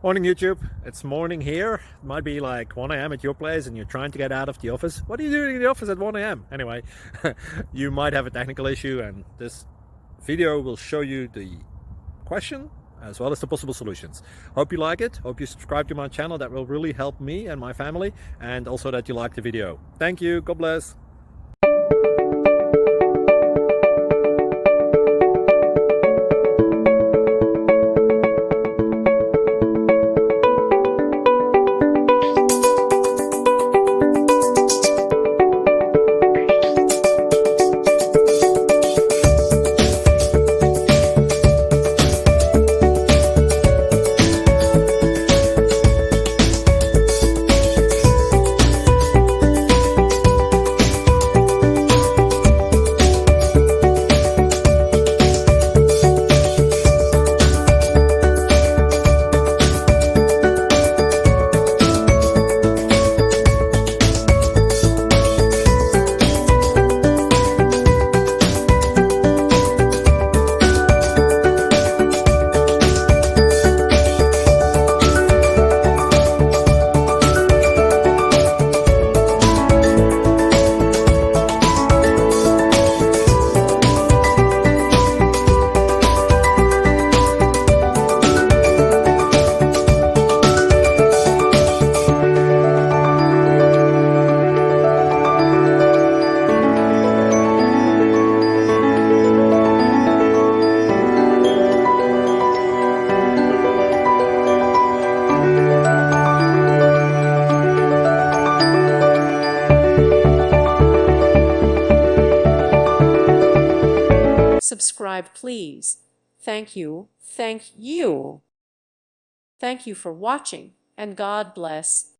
Morning YouTube, it's morning here. It might be like 1 a.m. at your place and you're trying to get out of the office. What are you doing in the office at 1 a.m.? Anyway, you might have a technical issue and this video will show you the question as well as the possible solutions. Hope you like it, hope you subscribe to my channel. That will really help me and my family, and also that you like the video. Thank you, God bless. Subscribe, please. Thank you. Thank you. Thank you for watching, and God bless.